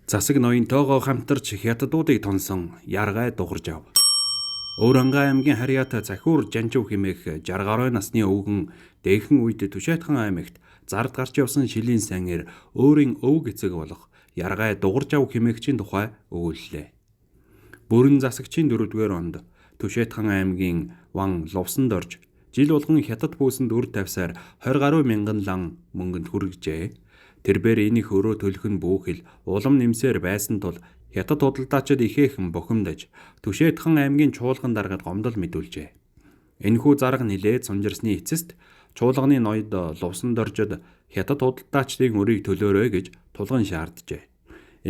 Засаг ноёнтойгоо хамтарч хятадуудыг тонсон Яргай дугарж ав. Өврангай аймгийн Харьяат Захиур Жанжив хэмээх 60 гаруй насны өвгөн дээхэн үед Түшайтхан аймагт зард гарч явсан шилийн сайнэр өөрийн өвг эцэг болох Яргай дугарж ав хэмээгчийн тухай өгүүллээ. Бүрэн засагчийн 4-р онд Түшайтхан аймгийн Ван Ловсонд орж жил болгон хятад пүүсэнд үр тавьсаар 20 гаруй мянган лан мөнгөнд хүргэжээ. Тэрбээр энийг өрөө төлөх нь бүхэл улам нэмсээр байсан тул хятад худалдаачид ихээхэн бухимдаж Түшайтхан аймгийн чуулган даргад гомдол мэдүүлжээ. Энэхүү зарга нилээд сунжирсны эцэст чуулганы ноёд Ловсонд оржод хятад худалдаачдын өрийг төлөөрэй гэж тулган шаарджээ.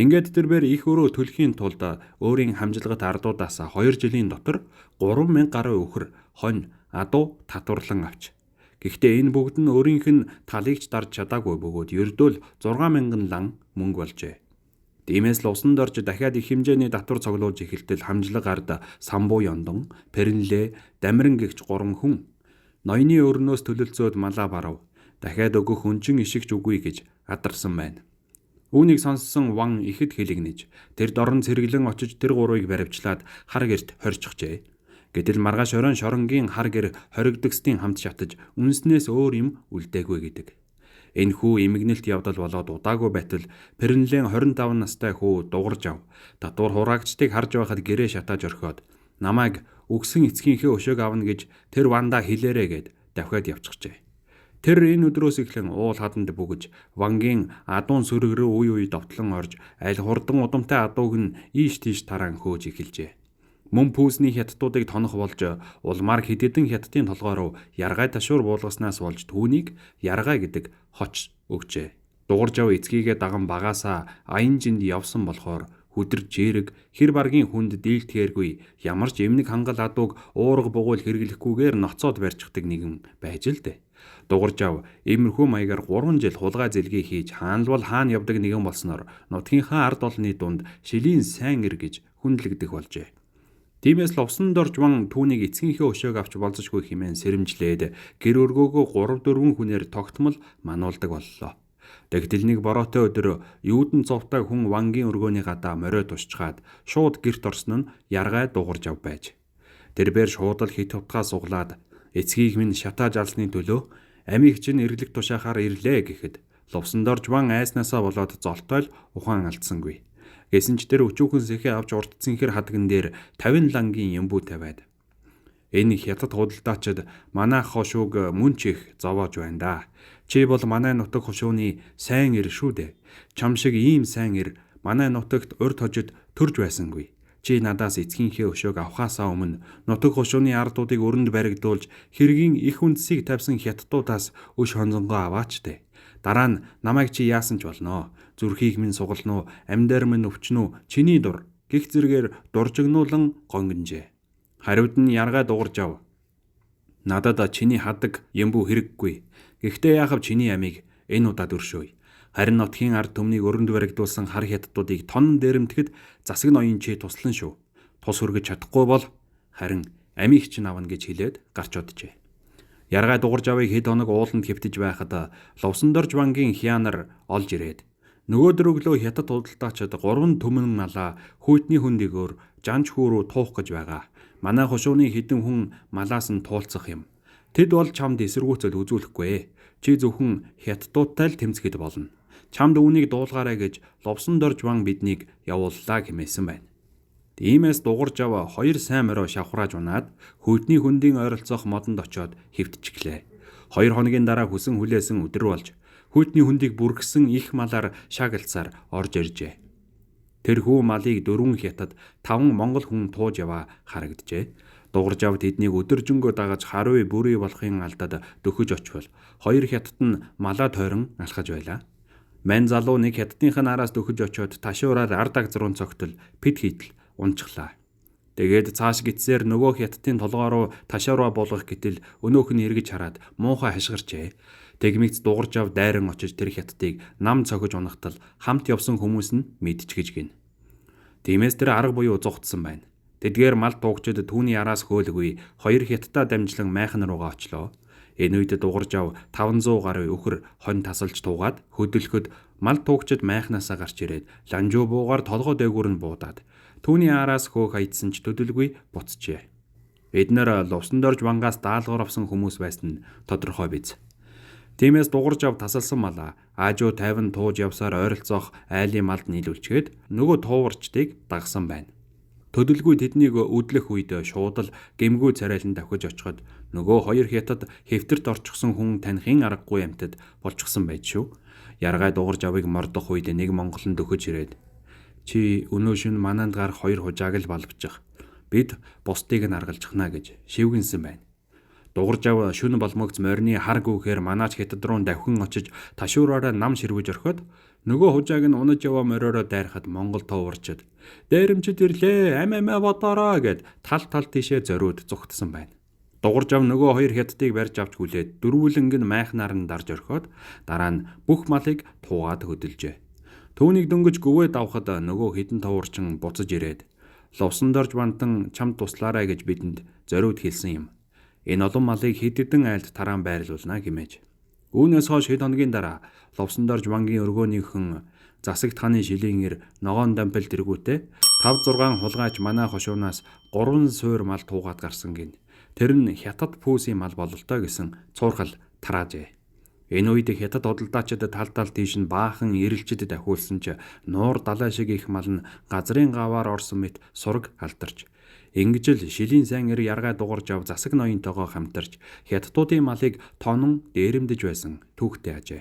Ингээд тэрбээр их өрөө төлөхийн тулд өөрийн хамжилгат ардуудаас 2 жилийн дотор 3000 гаруй өхөр, хонь, адуу татварлан авч. Гэхдээ энэ бүгд нь өөрийнх нь талыг ч дарж чадаагүй бөгөөд ердөөл 6000 лан мөнгө болжээ. Тиймээс Ловсонд орж дахиад их хэмжээний татвар цуглуулж эхэлтэл хамжлаг ард Самбуу Ёндон, Пэрэнлээ, Дамиран гэгч 3 хүн ноёны өрнөөс төлөлцөөд малаа барав. Дахиад өгөх өнчин ишигч үгүй гэж адарсан байна. Үүнийг сонссон Ван ихэд хэлэгнэж тэр дорн цэргэлэн очиж тэр гурвыг баривчлаад хар гэрт хорьчихжээ. Гэтэл маргааш оройн шоронгийн хар гэр хоригдогсдын хамт шатаж үнснээс өөр юм үлдээгүй гэдэг. Энэхүү эмгэнэлт явдал болоод удаагүй байтал Пэрэнлэн 25 настай хүү дугарж ав. Татвар хураагчдыг харж байхад гэрээ шатааж орхиод намайг үгсэн эцгийнхээ өшөөг авна гэж тэр Ванда хэлээрэ гэд давхиад явчихжээ. Тэр энэ өдрөөс эхлэн уул хаданд бүгэж Вангийн адуун сүрэг рүү үе үе довтлон орж аль хурдан удамтай адууг нь ийш тийш тараан хөөж эхэлжээ. Мөн пүүсний хятадуудыг тонох болж улмаар хэдэн хятадын толгой руу Яргай ташуур буулгаснаас болж түүнийг Яргай гэдэг хоч өгчээ. Дугарж ав эцгийгээ даган багаасаа аян жинд явсан болохоор хүдэр жирэг хэр баргийн хүнд дийлдэхээргүй ямар ч эмнэг хангал адууг уурга бугуул хэрэглэхгүйгээр ноцоод барьчихдаг нэгэн байж л дээ. Дугарж ав иймэрхүү маягаар 3 жил хулгай зэлгээ хийж хаанлвал хаана явдаг нэгэн болсноор нутгийнхаа ард олонны дунд шилийн сайн ир гэж хүндлэгдэх болжээ. Тиймээс Ловсонд орж Ван түүнийг эцгийнхээ өшөөг авч болзошгүй хэмээн сэрэмжлээд гэр өргөөгөө 3-4 хүнээр тогтмол мануулдаг боллоо. Тэгтэл нэг бороотой өдөр юудан цовтай хүн Вангийн өргөөний гадаа морио тусчгаад шууд гэрт орсон нь Яргай дугарж ав байж. Тэрбээр шууд л хит хутгаа суглаад эцгийг минь шатааж алсны төлөө амийг чинь эрлэг тушаахаар ирлээ гэхэд Ловсонд орж Ван айснаасаа болоод золтой л ухаан алдсангүй. Гэсэн ч тэр өчүүхэн сэхээ авч урдцсан хэр хадган дээр 50 лангийн ямбүү тавиад. Энэ хятад худалдаачид манай хошууг мөн ч их зовоож байна да. Чи бол манай нутаг хошууны сайн ир шүү дээ. Чам шиг ийм сайн ир манай нутагт урд хожид төрж байсангүй. Чи надаас эцгийнхээ өшөөг авахаасаа өмнө нутаг хошууны ардуудыг өрөнд баригдуулж хэргийн их үндсийг тавьсан хятадуудаас өш хонзонгоо аваач дээ. Дараа нь намайг чи яасан ч болно. Зүрхийг минь сугалнуу, амьдаар минь өвчнүү, чиний дур гих зэргээр дуржигнуулан гонгинжээ. Хариуд нь Яргай дугарж ав. Надад чиний хадаг ямбүү хэрэггүй. Гэхдээ яахав чиний амийг энэ удаад өршөөе. Харин нутгийн ард түмнийг өрөнд баригдуулсан хар хятадуудыг тонн дээрэмтгэд засаг ноён чи туслан шүү. Тус хүргэж чадахгүй бол харин амийг чинь авна гэж хэлээд гарч оджээ. Яргай дугарж авыг хэд хоног ууланд хэвтэж байхад Ловсонд орж Вангийн хяанар олж ирээд нөгөө дөрөглөө хятад худалдаачид 3 төмөн малаа хүйтний хөндөгөөр жанж хүү рүү туах гэж байгаа. Манай хошууны хэдэн хүн малаас нь туулцах юм. Тэд бол чамд эсэргүүцэл үзүүлэхгүй. Чи зөвхөн хятадуудтай л тэмцэхэд болно. Чамд үүнийг дуулгаарай гэж Ловсонд орж Ван биднийг явууллаа хэмээсэн байна. Тиймээс дугарж ав 2 сайн морио шавхрааж унаад хүйтний хөндийн ойролцоох модонд очоод хэвтчихлээ. 2 хоногийн дараа хүсэн хүлээсэн өдөр болж хүйтний хөндийг бүргсэн их малаар шагалцаар орж иржээ. Тэр хүү малыг 4 хятад 5 монгол хүн тууж яваа харагджээ. Дугарж ав тэднийг өдөржингөө дагаж харуй бүрий болохын алдад дөхөж очвол 2 хятад нь малаа тойрон алхаж байлаа. Мань залуу нэг хятадынх нь араас дөхөж очоод ташуураар ард агзрун цогтол пид хийтэл унчглаа. Тэгээд цааш гитсээр нөгөө хятадын толгой руу ташаараа болгох гэтэл өнөөх нь эргэж хараад муухай хашгирчээ. Тэгмэгц дугарж ав дайран очиж тэр хятадыг нам цохиж унахтал хамт явсан хүмүүс нь мэдчихэж гин. Тиймээс тэр арга буюу зугтсан байна. Тэдгээр мал дуугчид түүний араас хөөлгүй 2 хятадаа дамжлан майхан руугаа очлоо. Энэ үед дугарж ав 500 гаруй өхөр хонь тасалж туугаад хөдөлгөхөд мал туугчид майхнаасаа гарч ирээд ланжуу буугаар толгой дээгүүр нь буудаад түүний араас хөөх аядсан ч төдөлгүй буцжээ. Эднэр лувсан дорж вангаас даалгавар авсан хүмүүс байсан нь тодорхой биз. Тиймээс дугарж ав тасалсан мал аажуу 50 тууж явсаар ойролцоох айлын малд нийлүүлчихэд нөгөө тууварчдыг дагсан байна. Төдөлгүй тэднийг өдлөх үед шуудал гэмгүй царайлан давхиж очиход нөгөө хоёр хятад хэвтэрт орчихсон хүн танихын аргагүй амьтад болчихсон байж шүү. Яргай дугарж авыг мордох үед нэг монголон дөхөж ирээд чи өнөө шөнө мананд гарах хоёр хужааг л балбчих. Бид бусдыг нь аргалжихна гэж шивгэнсэн байна. Дугарж ав шөнө болмогц морины хар гүүхээр манаач хятад руу давхин очиж ташуураараа нам ширвэж орхиод нөгөө хужааг нь унаж яваа мориороо дайрахад монгол тууварчид дээрэмчд ирлээ амиа бодоороо гэд тал тийшээ зориуд зүгтсэн байна. Дугарж ав нөгөө хоёр хятадыг барьж авч хүлээд дөрвөлөнг нь майхнаар нь дарж орхиод дараа нь бүх малыг туугаад хөдөлжээ. Түүнийг дөнгөж гөвөө давхад нөгөө хідэн тууварчин буцаж ирээд лувсан дорж бантан чамд туслаарай гэж бидэнд зориуд хэлсэн юм. Энэ олон малыг хэд хэдэн айлд тараан байрлуулна гэмэж. Үүнээс хойш хэд хоногийн дараа лувсан дорж вангийн өргөөнийхэн засагт хааны шилийн ир ногоон дампил тэргүүтээ 5-6 хулгайч манай хошуунаас 3 суур мал туугаад гарсан гин. Тэр нь хятад пүүсийн мал бололтой гэсэн цуурхал тараажээ. Энэ үед хятад худалдаачид тал тийш нь баахан ирэлчид дахиулсан ч нуур далай шиг их мал нь газрын гаваар орсон мэт сураг алдарч. Ингэж л шилийн сайн ир яргай дугарж ав засаг ноёнтойгоо хамтарч хятадуудын малыг тонон дээрэмдэж байсан түүхтэй ажээ.